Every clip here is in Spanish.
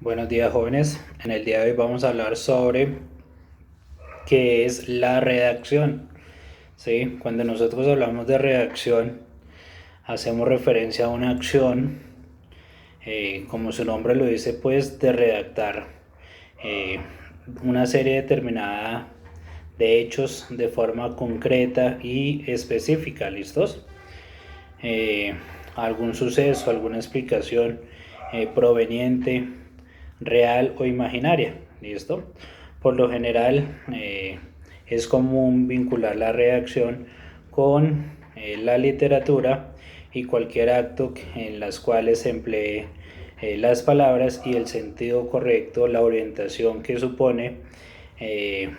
Buenos días, jóvenes. En el día de hoy vamos a hablar sobre qué es la redacción. ¿Sí? Cuando nosotros hablamos de redacción, hacemos referencia a una acción, como su nombre lo dice, pues de redactar eh, una serie determinada de hechos de forma concreta y específica. ¿Listos? eh, Algún suceso, alguna explicación proveniente, real o imaginaria. ¿Listo? Por lo general es común vincular la redacción con la literatura y cualquier acto en las cuales se emplee las palabras y el sentido correcto, la orientación que supone eh,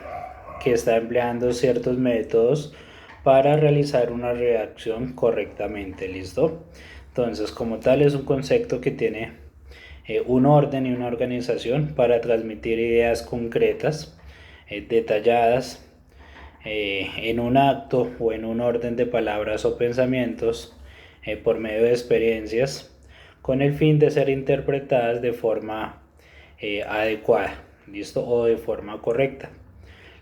que está empleando ciertos métodos para realizar una redacción correctamente. ¿Listo? Entonces, como tal, es un concepto que tiene un orden y una organización para transmitir ideas concretas, detalladas, en un acto o en un orden de palabras o pensamientos por medio de experiencias con el fin de ser interpretadas de forma adecuada. ¿Listo? O de forma correcta.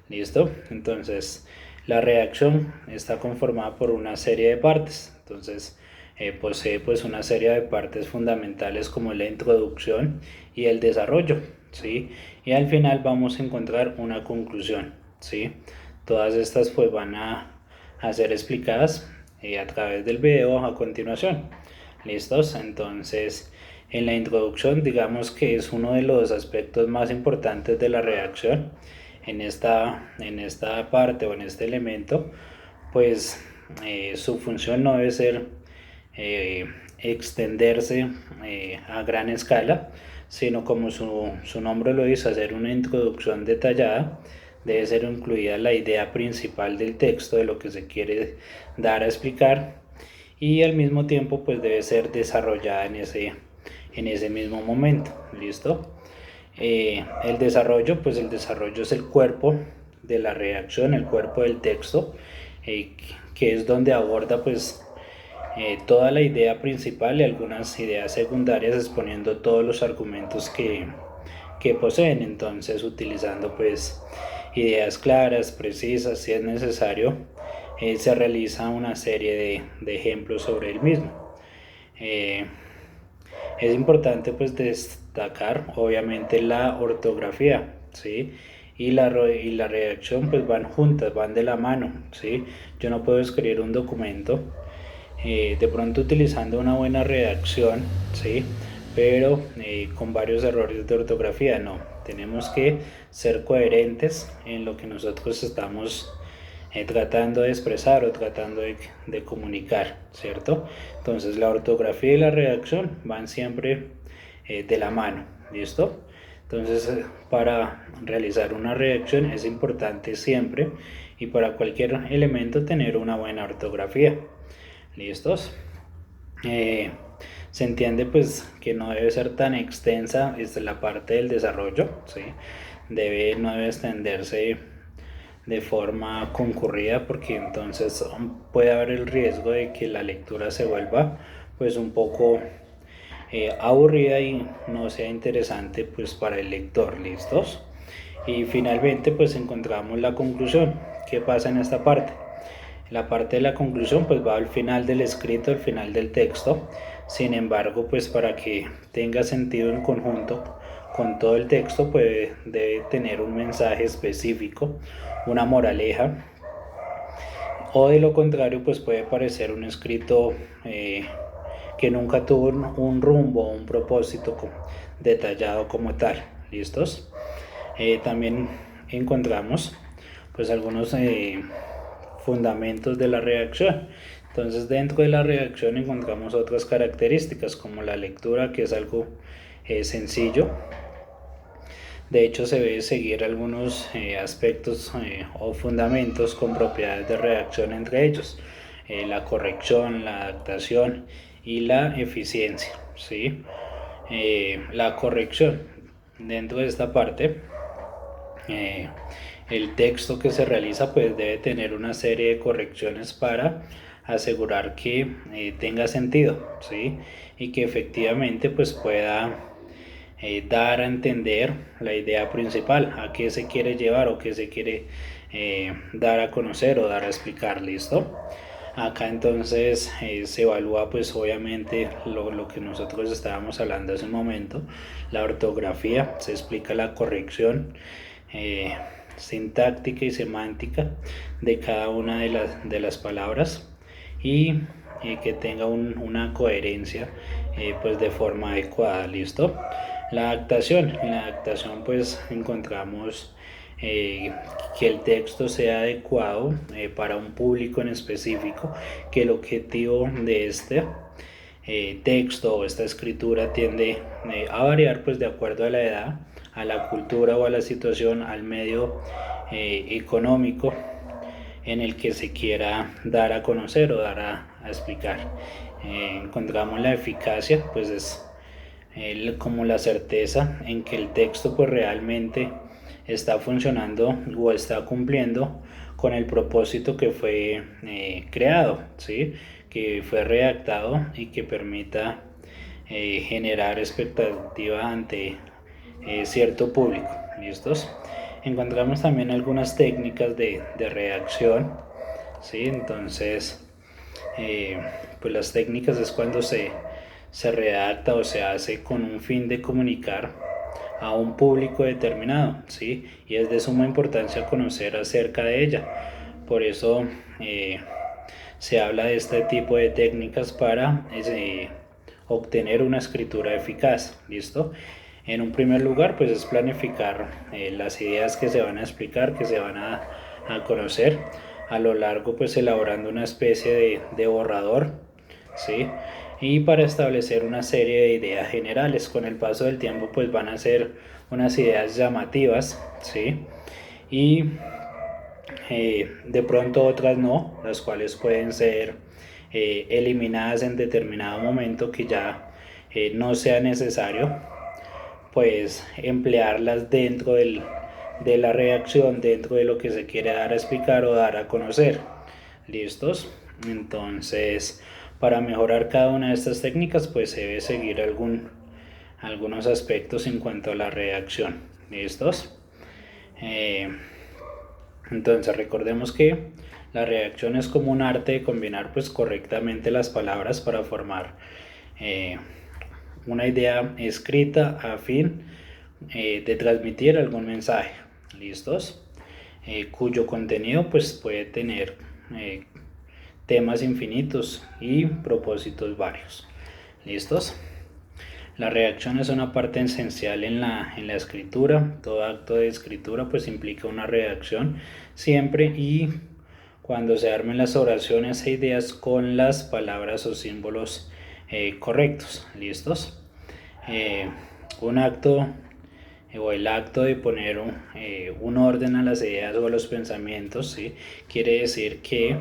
¿Listo? Entonces, la redacción está conformada por una serie de partes. Entonces, posee pues una serie de partes fundamentales como la introducción y el desarrollo, ¿sí? Y al final vamos a encontrar una conclusión, ¿sí? Todas estas pues van a ser explicadas a través del video a continuación. ¿Listos? Entonces, en la introducción digamos que es uno de los aspectos más importantes de la redacción. En esta parte o en este elemento, pues su función no debe ser extenderse a gran escala, sino como su nombre lo dice, hacer una introducción detallada. Debe ser incluida la idea principal del texto, de lo que se quiere dar a explicar, y al mismo tiempo pues debe ser desarrollada en ese mismo momento. ¿Listo? El desarrollo, pues el desarrollo es el cuerpo de la redacción, el cuerpo del texto, que es donde aborda pues toda la idea principal y algunas ideas secundarias, exponiendo todos los argumentos que poseen. Entonces, utilizando pues ideas claras, precisas, si es necesario, se realiza una serie de ejemplos sobre el mismo. Eh, es importante pues destacar obviamente la ortografía, ¿sí? Y la redacción pues van juntas, van de la mano, ¿sí? Yo no puedo escribir un documento de pronto utilizando una buena redacción, ¿sí? Pero con varios errores de ortografía, no. Tenemos que ser coherentes en lo que nosotros estamos tratando de expresar o tratando de comunicar, ¿cierto? Entonces la ortografía y la redacción van siempre de la mano. ¿Listo? Entonces, para realizar una redacción es importante siempre y para cualquier elemento tener una buena ortografía. ¿Listos? Eh, Se entiende pues que no debe ser tan extensa es la parte del desarrollo, ¿sí? No debe extenderse de forma concurrida, porque entonces puede haber el riesgo de que la lectura se vuelva pues un poco aburrida y no sea interesante pues para el lector. ¿Listos? Y finalmente pues encontramos la conclusión. ¿Qué pasa en esta parte? La parte de la conclusión pues va al final del escrito, al final del texto. Sin embargo, pues para que tenga sentido en conjunto con todo el texto, pues debe tener un mensaje específico, una moraleja, o de lo contrario, pues puede parecer un escrito que nunca tuvo un rumbo, un propósito detallado como tal. ¿Listos? También encontramos pues algunos fundamentos de la redacción. Entonces, dentro de la redacción encontramos otras características como la lectura, que es algo sencillo. De hecho, se debe seguir algunos aspectos o fundamentos con propiedades de redacción, entre ellos la corrección, la adaptación y la eficiencia, ¿sí? La corrección, dentro de esta parte, eh, el texto que se realiza pues debe tener una serie de correcciones para asegurar que tenga sentido, ¿sí? Y que efectivamente pues pueda dar a entender la idea principal, a qué se quiere llevar o qué se quiere dar a conocer o dar a explicar. ¿Listo? Acá entonces se evalúa pues obviamente lo que nosotros estábamos hablando hace un momento, la ortografía, se explica la corrección sintáctica y semántica de cada una de las palabras y que tenga una coherencia pues de forma adecuada. ¿Listo? En la adaptación pues encontramos que el texto sea adecuado para un público en específico, que el objetivo de este texto o esta escritura tiende a variar pues de acuerdo a la edad, a la cultura o a la situación, al medio económico en el que se quiera dar a conocer o dar a explicar. Encontramos la eficacia, pues es como la certeza en que el texto pues realmente está funcionando o está cumpliendo con el propósito que fue creado, ¿sí? Que fue redactado y que permita generar expectativa ante cierto público. ¿Listos? Encontramos también algunas técnicas de redacción, ¿sí? Entonces, pues las técnicas es cuando se redacta o se hace con un fin de comunicar a un público determinado, ¿sí? Y es de suma importancia conocer acerca de ella. Por eso se habla de este tipo de técnicas para obtener una escritura eficaz. ¿Listo? En un primer lugar, pues es planificar las ideas que se van a explicar, que se van a conocer a lo largo, pues elaborando una especie de borrador, ¿sí? Y para establecer una serie de ideas generales. Con el paso del tiempo pues van a ser unas ideas llamativas, ¿sí? Y de pronto otras no, las cuales pueden ser eliminadas en determinado momento, que ya no sea necesario pues emplearlas dentro de la redacción, dentro de lo que se quiere dar a explicar o dar a conocer. ¿Listos? Entonces, para mejorar cada una de estas técnicas pues se debe seguir algunos aspectos en cuanto a la redacción. ¿Listos? Entonces recordemos que la redacción es como un arte de combinar pues correctamente las palabras para formar una idea escrita a fin de transmitir algún mensaje. ¿Listos? Cuyo contenido pues puede tener temas infinitos y propósitos varios. ¿Listos? La redacción es una parte esencial en la escritura. Todo acto de escritura pues implica una redacción siempre y cuando se armen las oraciones e ideas con las palabras o símbolos correctos. ¿Listos? Un acto o el acto de poner un orden a las ideas o a los pensamientos, ¿sí? Quiere decir que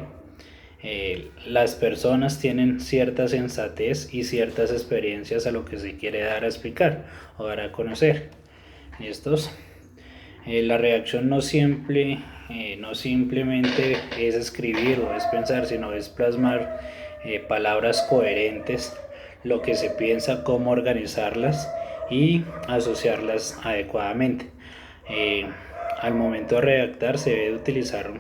las personas tienen cierta sensatez y ciertas experiencias a lo que se quiere dar a explicar o dar a conocer. ¿Listos? La redacción no simplemente es escribir o es pensar, sino es plasmar palabras coherentes, lo que se piensa, cómo organizarlas y asociarlas adecuadamente. Al momento de redactar se debe utilizar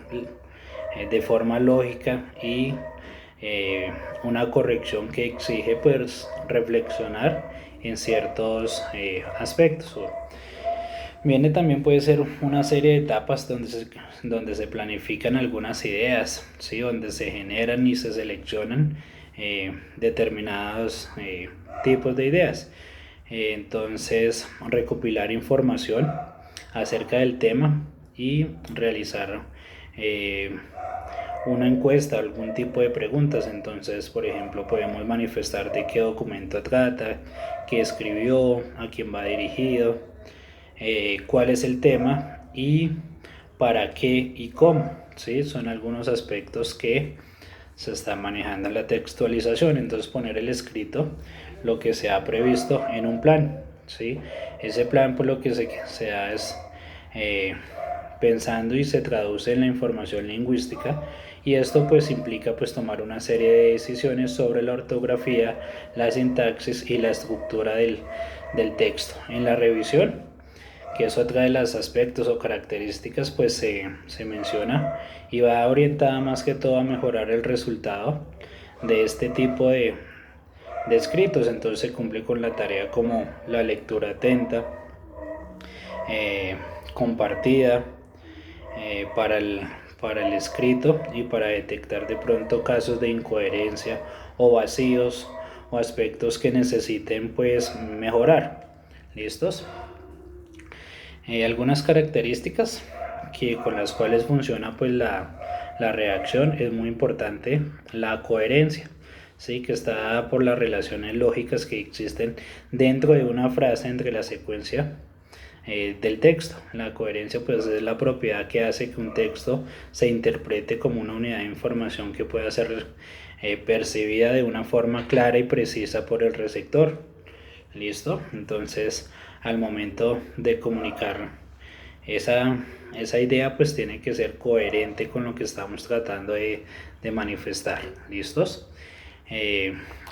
de forma lógica y una corrección que exige pues reflexionar en ciertos aspectos. Viene también puede ser una serie de etapas donde se planifican algunas ideas, ¿sí? Donde se generan y se seleccionan determinados tipos de ideas. Entonces, recopilar información acerca del tema y realizar una encuesta, algún tipo de preguntas. Entonces, por ejemplo, podemos manifestar de qué documento trata, qué escribió, a quién va dirigido, cuál es el tema y para qué y cómo, ¿sí? Son algunos aspectos que se están manejando en la textualización. Entonces, poner el escrito, lo que se ha previsto en un plan, ¿sí? Ese plan por lo que se da es pensando y se traduce en la información lingüística, y esto pues implica pues tomar una serie de decisiones sobre la ortografía, la sintaxis y la estructura del texto. En la revisión, que es otra de los aspectos o características, pues se menciona y va orientada más que todo a mejorar el resultado de este tipo de escritos. Entonces se cumple con la tarea como la lectura atenta, eh, compartida, para el escrito y para detectar de pronto casos de incoherencia o vacíos o aspectos que necesiten pues mejorar. ¿Listos? Algunas características con las cuales funciona pues la redacción es muy importante: la coherencia, ¿sí? Que está dada por las relaciones lógicas que existen dentro de una frase entre la secuencia del texto. La coherencia pues es la propiedad que hace que un texto se interprete como una unidad de información que pueda ser percibida de una forma clara y precisa por el receptor. ¿Listo? Entonces, al momento de comunicar esa idea, pues tiene que ser coherente con lo que estamos tratando de manifestar. ¿Listos?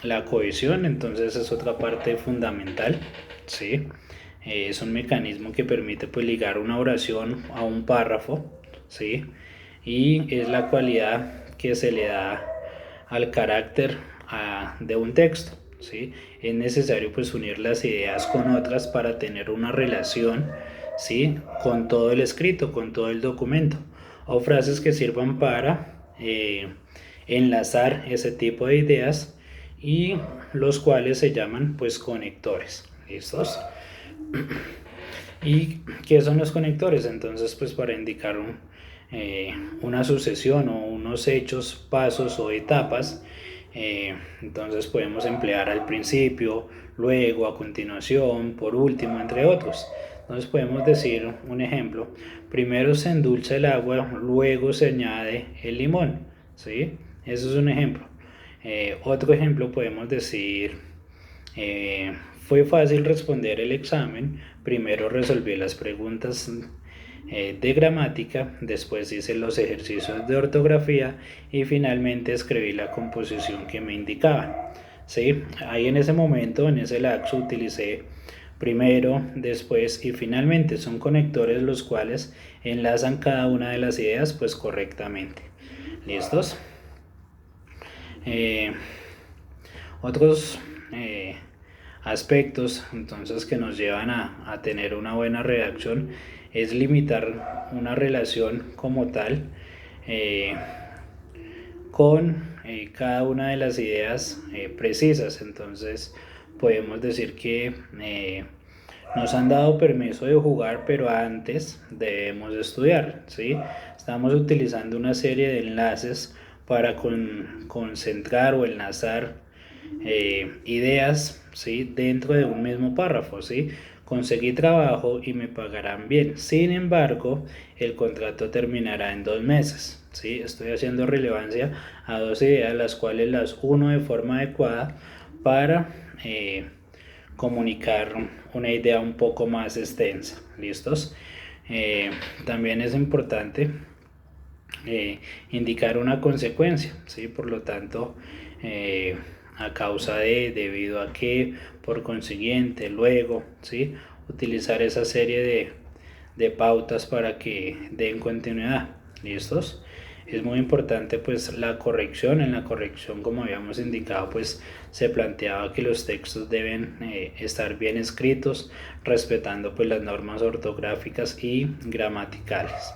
La cohesión, entonces, es otra parte fundamental, ¿sí? Es un mecanismo que permite pues ligar una oración a un párrafo, ¿sí? Y es la cualidad que se le da al carácter de un texto, ¿sí? Es necesario pues unir las ideas con otras para tener una relación, ¿sí? Con todo el escrito, con todo el documento, o frases que sirvan para enlazar ese tipo de ideas, y los cuales se llaman pues conectores. ¿Listos? ¿Y qué son los conectores? Entonces pues para indicar una sucesión o unos hechos, pasos o etapas, entonces podemos emplear al principio, luego, a continuación, por último, entre otros. Entonces podemos decir un ejemplo: primero se endulza el agua, luego se añade el limón, ¿sí? Eso es un ejemplo. Otro ejemplo podemos decir: fue fácil responder el examen, primero resolví las preguntas de gramática, después hice los ejercicios de ortografía y finalmente escribí la composición que me indicaban. ¿Sí? Ahí en ese momento, en ese lapso, utilicé primero, después y finalmente. Son conectores los cuales enlazan cada una de las ideas pues correctamente. ¿Listos? Otros aspectos entonces que nos llevan a tener una buena redacción es limitar una relación como tal con cada una de las ideas precisas. Entonces podemos decir que nos han dado permiso de jugar, pero antes debemos estudiar, ¿sí? Estamos utilizando una serie de enlaces para concentrar o enlazar ideas, ¿sí? Dentro de un mismo párrafo, ¿sí? Conseguí trabajo y me pagarán bien. Sin embargo, el contrato terminará en 2 meses, ¿sí? Estoy haciendo relevancia a 2 ideas, las cuales las uno de forma adecuada para comunicar una idea un poco más extensa. ¿Listos? También es importante indicar una consecuencia, ¿sí? Por lo tanto, a causa de, debido a que, por consiguiente, luego, ¿sí? Utilizar esa serie de pautas para que den continuidad. ¿Listos? Es muy importante pues la corrección. En la corrección, como habíamos indicado, pues se planteaba que los textos deben estar bien escritos, respetando pues las normas ortográficas y gramaticales.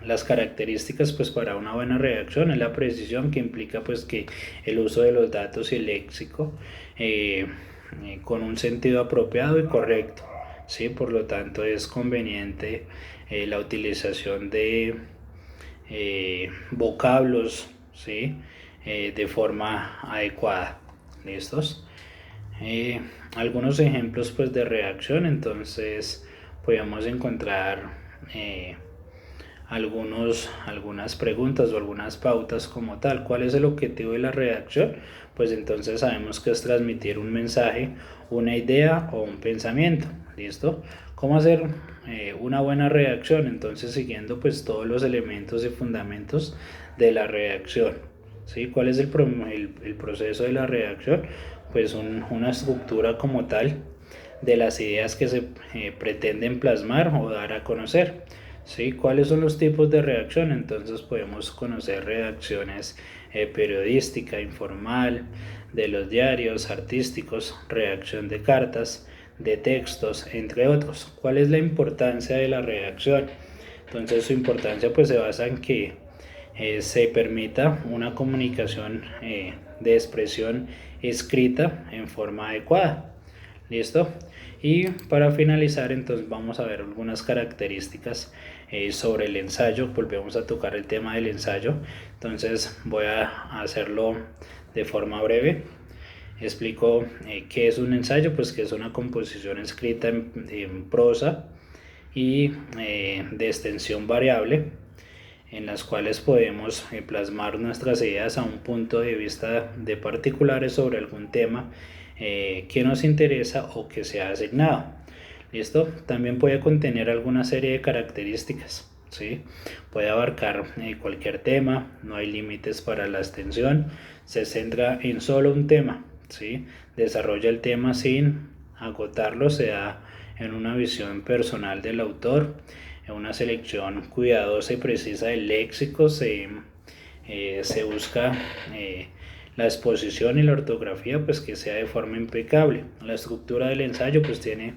Las características pues para una buena redacción es la precisión, que implica pues que el uso de los datos y el léxico con un sentido apropiado y correcto, ¿sí? Por lo tanto es conveniente la utilización de vocablos, ¿sí? De forma adecuada. ¿Listos? Algunos ejemplos pues de redacción. Entonces podemos encontrar algunas preguntas o algunas pautas como tal. ¿Cuál es el objetivo de la redacción? Pues entonces sabemos que es transmitir un mensaje, una idea o un pensamiento. ¿listo? ¿Cómo hacer una buena redacción? Entonces siguiendo pues todos los elementos y fundamentos de la redacción, ¿sí? ¿Cuál es el proceso de la redacción? Pues una estructura como tal de las ideas que se pretenden plasmar o dar a conocer. ¿Sí? ¿Cuáles son los tipos de redacción? Entonces podemos conocer redacciones periodística, informal, de los diarios, artísticos, redacción de cartas, de textos, entre otros. ¿Cuál es la importancia de la redacción? Entonces su importancia pues se basa en que se permita una comunicación de expresión escrita en forma adecuada. ¿Listo? Y para finalizar, entonces vamos a ver algunas características sobre el ensayo. Volvemos a tocar el tema del ensayo. Entonces voy a hacerlo de forma breve. Explico qué es un ensayo, pues que es una composición escrita en prosa y de extensión variable, en las cuales podemos plasmar nuestras ideas a un punto de vista de particulares sobre algún tema que nos interesa o que se ha asignado. ¿Listo? También puede contener alguna serie de características, ¿sí? Puede abarcar cualquier tema, no hay límites para la extensión, se centra en solo un tema, ¿sí? Desarrolla el tema sin agotarlo, se da en una visión personal del autor, en una selección cuidadosa y precisa del léxico, se busca la exposición y la ortografía pues que sea de forma impecable. La estructura del ensayo pues tiene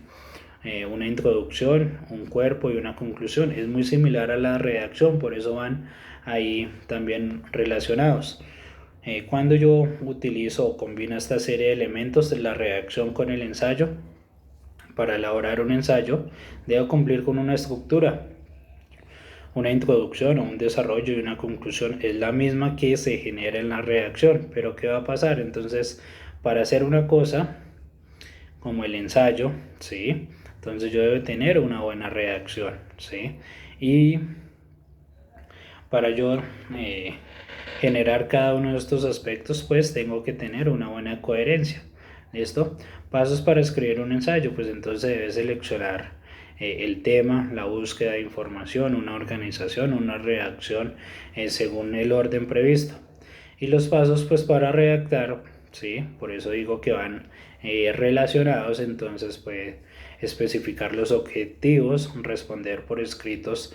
una introducción, un cuerpo y una conclusión. Es muy similar a la redacción, por eso van ahí también relacionados. Cuando yo utilizo o combino esta serie de elementos de la redacción con el ensayo, para elaborar un ensayo debo cumplir con una estructura, una introducción o un desarrollo y una conclusión. Es la misma que se genera en la redacción, pero ¿qué va a pasar? Entonces, para hacer una cosa como el ensayo, ¿sí? Entonces yo debo tener una buena redacción, ¿sí? Y para yo generar cada uno de estos aspectos, pues tengo que tener una buena coherencia. ¿Listo? Pasos para escribir un ensayo, pues entonces debes seleccionar el tema, la búsqueda de información, una organización, una redacción según el orden previsto. Y los pasos pues para redactar, ¿sí? Por eso digo que van relacionados, entonces puede especificar los objetivos, responder por escritos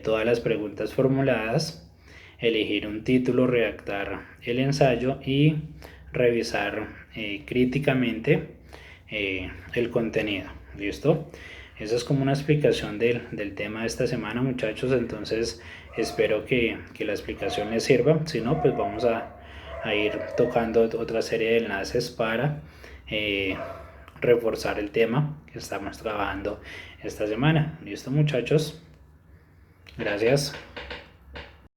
todas las preguntas formuladas, elegir un título, redactar el ensayo y revisar críticamente el contenido. ¿Listo? Esa es como una explicación del tema de esta semana, muchachos. Entonces espero que la explicación les sirva. Si no, pues vamos a ir tocando otra serie de enlaces para reforzar el tema que estamos trabajando esta semana. ¿Listo, muchachos? Gracias.